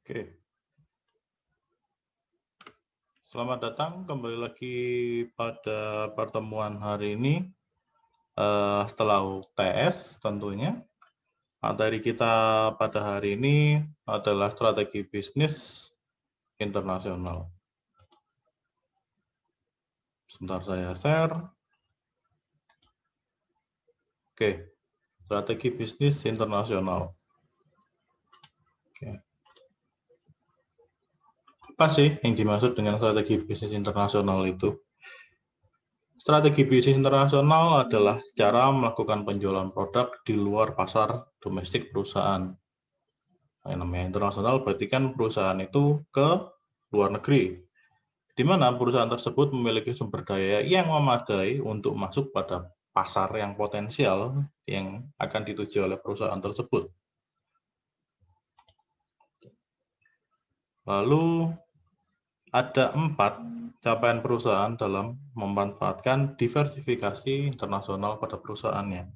Oke, selamat datang kembali lagi pada pertemuan hari ini. Setelah UTS tentunya, materi kita pada hari ini adalah strategi bisnis internasional. Sebentar saya share. Oke, strategi bisnis internasional. Oke. Apa sih yang dimaksud dengan strategi bisnis internasional itu? Strategi bisnis internasional adalah cara melakukan penjualan produk di luar pasar domestik perusahaan. Yang namanya internasional berarti kan perusahaan itu ke luar negeri, di mana perusahaan tersebut memiliki sumber daya yang memadai untuk masuk pada pasar yang potensial yang akan dituju oleh perusahaan tersebut. Lalu ada 4 capaian perusahaan dalam memanfaatkan diversifikasi internasional pada perusahaannya.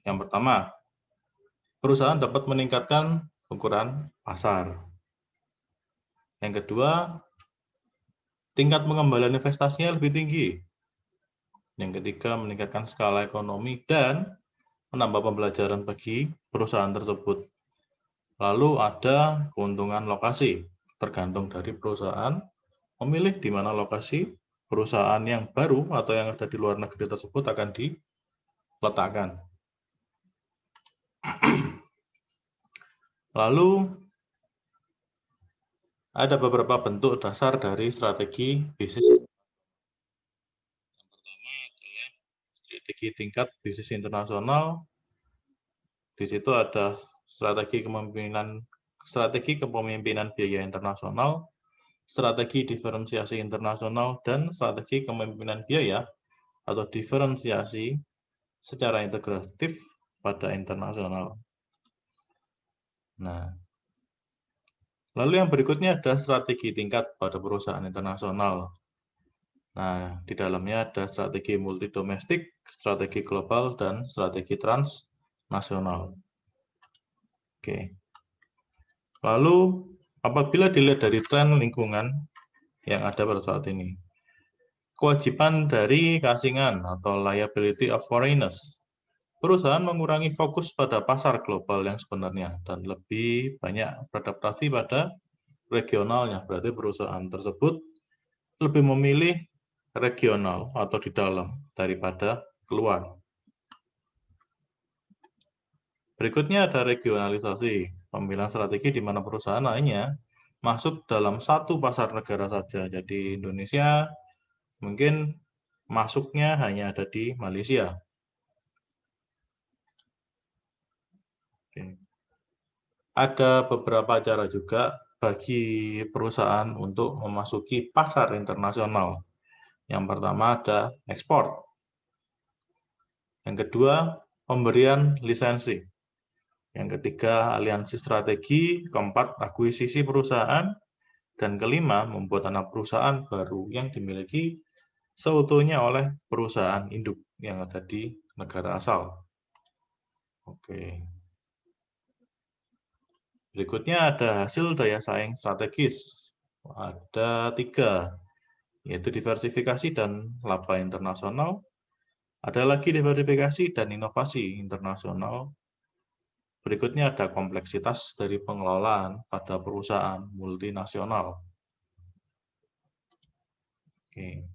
Yang pertama, perusahaan dapat meningkatkan ukuran pasar. Yang kedua, tingkat pengembalian investasinya lebih tinggi. Yang ketiga, meningkatkan skala ekonomi dan menambah pembelajaran bagi perusahaan tersebut. Lalu ada keuntungan lokasi, tergantung dari perusahaan memilih di mana lokasi perusahaan yang baru atau yang ada di luar negeri tersebut akan diletakkan. Lalu ada beberapa bentuk dasar dari strategi bisnis. Yang pertama adalah strategi tingkat bisnis internasional. Di situ ada strategi kepemimpinan biaya internasional, strategi diferensiasi internasional, dan strategi kepemimpinan biaya atau diferensiasi secara integratif pada internasional. Nah, lalu yang berikutnya ada strategi tingkat pada perusahaan internasional. Nah, di dalamnya ada strategi multidomestik, strategi global, dan strategi transnasional. Oke. Lalu, apabila dilihat dari tren lingkungan yang ada pada saat ini, kewajiban dari keasingan atau liability of foreigners, perusahaan mengurangi fokus pada pasar global yang sebenarnya dan lebih banyak beradaptasi pada regionalnya. Berarti perusahaan tersebut lebih memilih regional atau di dalam daripada keluar. Berikutnya ada regionalisasi, pemilihan strategi di mana perusahaan hanya masuk dalam satu pasar negara saja. Jadi Indonesia mungkin masuknya hanya ada di Malaysia. Oke. Ada beberapa cara juga bagi perusahaan untuk memasuki pasar internasional. Yang pertama ada ekspor. Yang kedua, pemberian lisensi. Yang ketiga, aliansi strategi. Keempat, akuisisi perusahaan. Dan kelima, membuat anak perusahaan baru yang dimiliki seutuhnya oleh perusahaan induk yang ada di negara asal. Oke. Berikutnya ada hasil daya saing strategis. Ada 3, yaitu diversifikasi dan laba internasional. Ada lagi diversifikasi dan inovasi internasional. Berikutnya ada kompleksitas dari pengelolaan pada perusahaan multinasional. Oke.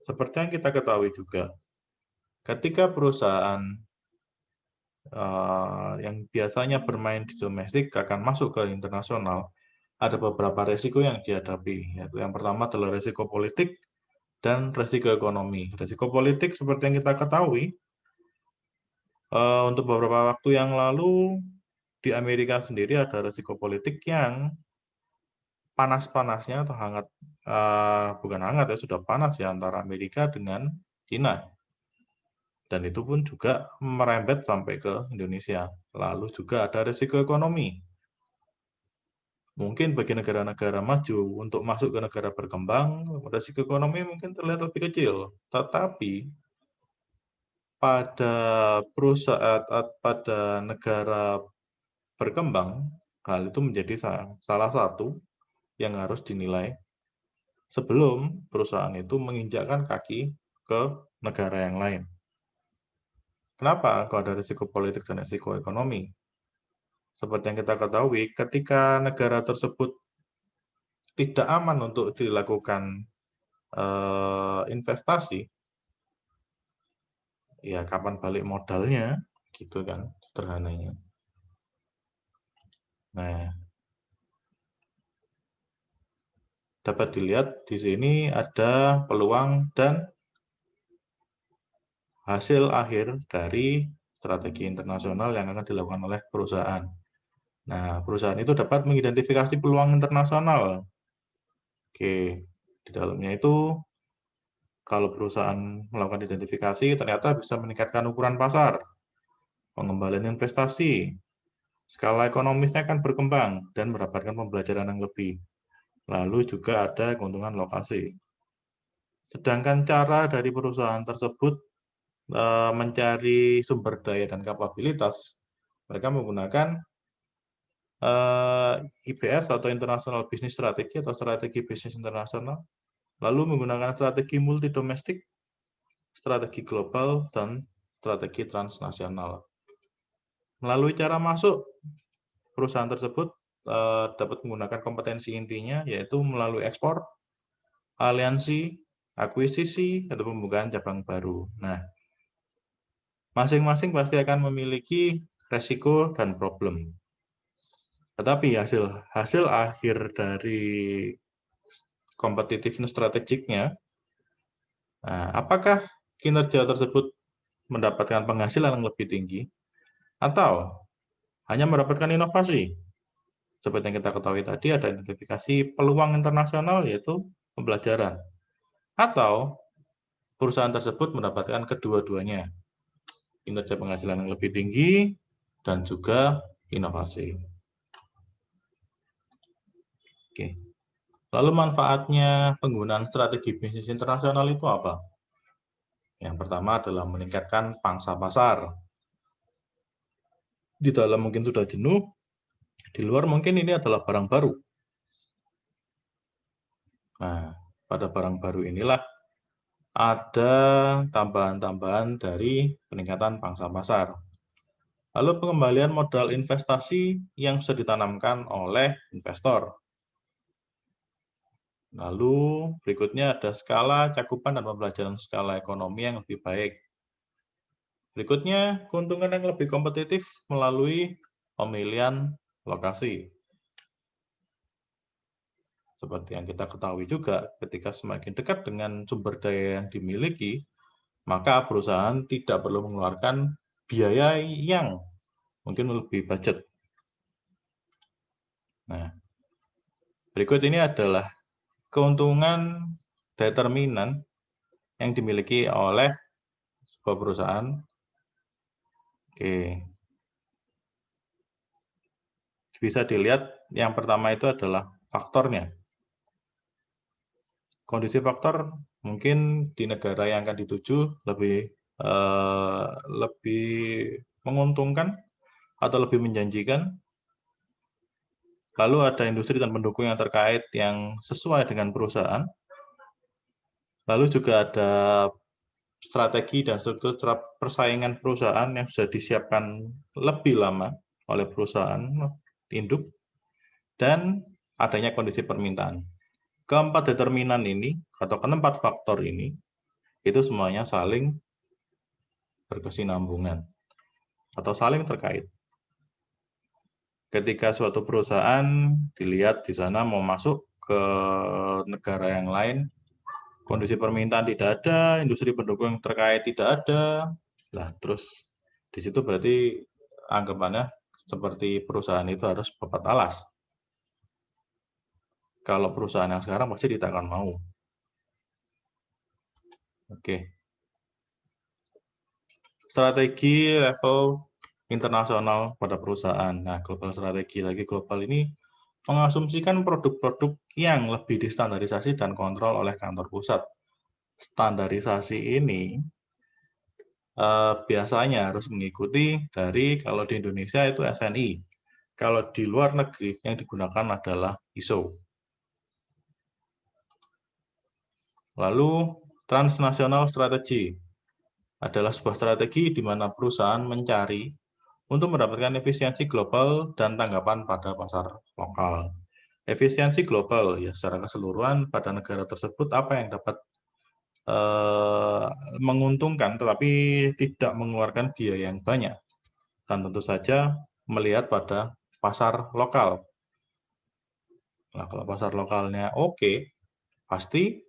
Seperti yang kita ketahui juga, ketika perusahaan yang biasanya bermain di domestik akan masuk ke internasional, ada beberapa risiko yang dihadapi. Yaitu yang pertama adalah risiko politik dan risiko ekonomi. Risiko politik seperti yang kita ketahui, untuk beberapa waktu yang lalu di Amerika sendiri ada risiko politik yang panas-panasnya atau hangat, bukan hangat ya, sudah panas ya antara Amerika dengan China. Dan itu pun juga merembet sampai ke Indonesia. Lalu juga ada risiko ekonomi. Mungkin bagi negara-negara maju untuk masuk ke negara berkembang, risiko ekonomi mungkin terlihat lebih kecil. Tetapi pada perusahaan, pada negara berkembang, Hal itu menjadi salah satu yang harus dinilai sebelum perusahaan itu menginjakkan kaki ke negara yang lain. Kenapa? Kalau ada risiko politik dan risiko ekonomi. Seperti yang kita ketahui, ketika negara tersebut tidak aman untuk dilakukan investasi, ya kapan balik modalnya, gitu kan, sederhananya. Nah, dapat dilihat di sini ada peluang dan hasil akhir dari strategi internasional yang akan dilakukan oleh perusahaan. Nah, perusahaan itu dapat mengidentifikasi peluang internasional. Oke, di dalamnya itu kalau perusahaan melakukan identifikasi ternyata bisa meningkatkan ukuran pasar, pengembalian investasi, skala ekonomisnya akan berkembang dan mendapatkan pembelajaran yang lebih. Lalu juga ada keuntungan lokasi. Sedangkan cara dari perusahaan tersebut mencari sumber daya dan kapabilitas, mereka menggunakan IBS atau International Business Strategy atau strategi bisnis internasional, lalu menggunakan strategi multi domestik, strategi global, dan strategi transnasional. Melalui cara masuk, perusahaan tersebut dapat menggunakan kompetensi intinya, yaitu melalui ekspor, aliansi, akuisisi, atau pembukaan cabang baru. Nah, masing-masing pasti akan memiliki resiko dan problem. Tetapi hasil akhir dari competitiveness strategiknya, nah, apakah kinerja tersebut mendapatkan penghasilan yang lebih tinggi, atau hanya mendapatkan inovasi? Seperti yang kita ketahui tadi, ada identifikasi peluang internasional, yaitu pembelajaran. Atau perusahaan tersebut mendapatkan kedua-duanya, kinerja penghasilan yang lebih tinggi, dan juga inovasi. Oke. Lalu manfaatnya penggunaan strategi bisnis internasional itu apa? Yang pertama adalah meningkatkan pangsa pasar. Di dalam mungkin sudah jenuh, di luar mungkin ini adalah barang baru. Nah, pada barang baru inilah ada tambahan-tambahan dari peningkatan pangsa pasar. Lalu pengembalian modal investasi yang sudah ditanamkan oleh investor. Lalu berikutnya ada skala cakupan dan pembelajaran skala ekonomi yang lebih baik. Berikutnya, keuntungan yang lebih kompetitif melalui pemilihan lokasi. Seperti yang kita ketahui juga, ketika semakin dekat dengan sumber daya yang dimiliki, maka perusahaan tidak perlu mengeluarkan biaya yang mungkin lebih budget. Nah, berikut ini adalah keuntungan determinan yang dimiliki oleh sebuah perusahaan. Oke, bisa dilihat yang pertama itu adalah faktornya. Kondisi faktor mungkin di negara yang akan dituju lebih menguntungkan atau lebih menjanjikan. Lalu ada industri dan pendukung yang terkait yang sesuai dengan perusahaan. Lalu juga ada strategi dan struktur persaingan perusahaan yang sudah disiapkan lebih lama oleh perusahaan induk, dan adanya kondisi permintaan. Keempat determinan ini atau keempat faktor ini itu semuanya saling berkesinambungan atau saling terkait. Ketika suatu perusahaan dilihat di sana mau masuk ke negara yang lain, kondisi permintaan tidak ada, industri pendukung yang terkait tidak ada, nah terus di situ berarti anggapannya seperti perusahaan itu harus papat alas. Kalau perusahaan yang sekarang pasti tidak akan mau. Oke. Strategi level internasional pada perusahaan. Nah, global strategi lagi global ini mengasumsikan produk-produk yang lebih distandarisasi dan kontrol oleh kantor pusat. Standarisasi ini biasanya harus mengikuti dari, kalau di Indonesia itu SNI. Kalau di luar negeri yang digunakan adalah ISO. Lalu transnational strategy adalah sebuah strategi di mana perusahaan mencari untuk mendapatkan efisiensi global dan tanggapan pada pasar lokal. Efisiensi global ya secara keseluruhan pada negara tersebut apa yang dapat menguntungkan tetapi tidak mengeluarkan biaya yang banyak. Dan tentu saja melihat pada pasar lokal. Nah, kalau pasar lokalnya oke, pasti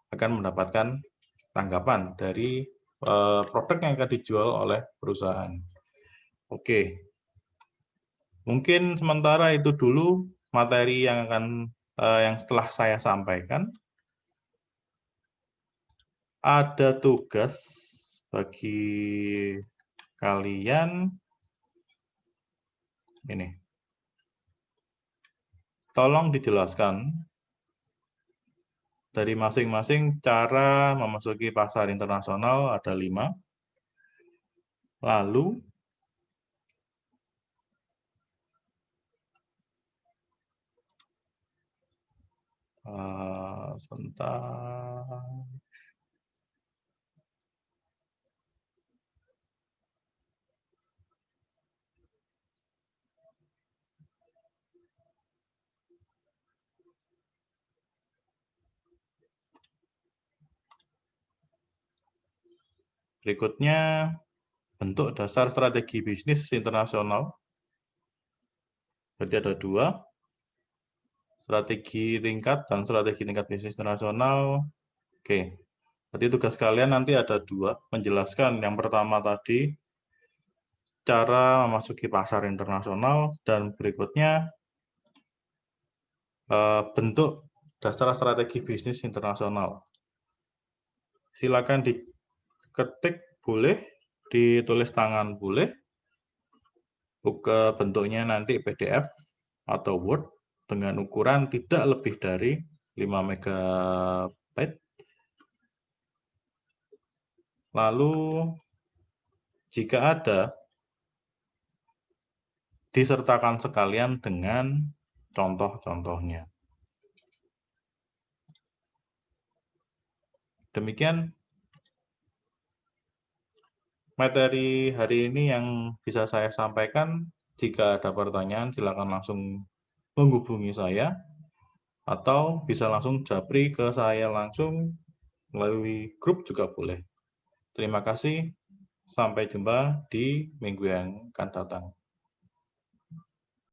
akan mendapatkan tanggapan dari produk yang akan dijual oleh perusahaan. Oke, mungkin sementara itu dulu materi yang yang setelah saya sampaikan. Ada tugas bagi kalian ini. Tolong dijelaskan dari masing-masing cara memasuki pasar internasional ada 5. Lalu sebentar. Berikutnya bentuk dasar strategi bisnis internasional. Jadi ada 2. Strategi tingkat dan strategi tingkat bisnis internasional. Oke. Jadi tugas kalian nanti ada 2, menjelaskan yang pertama tadi cara memasuki pasar internasional dan berikutnya bentuk dasar strategi bisnis internasional. Silakan diketik boleh, ditulis tangan boleh, buka bentuknya nanti PDF atau Word dengan ukuran tidak lebih dari 5 MB. Lalu jika ada, disertakan sekalian dengan contoh-contohnya. Demikian materi hari ini yang bisa saya sampaikan. Jika ada pertanyaan, silakan langsung menghubungi saya, atau bisa langsung japri ke saya langsung melalui grup juga boleh. Terima kasih, sampai jumpa di minggu yang akan datang.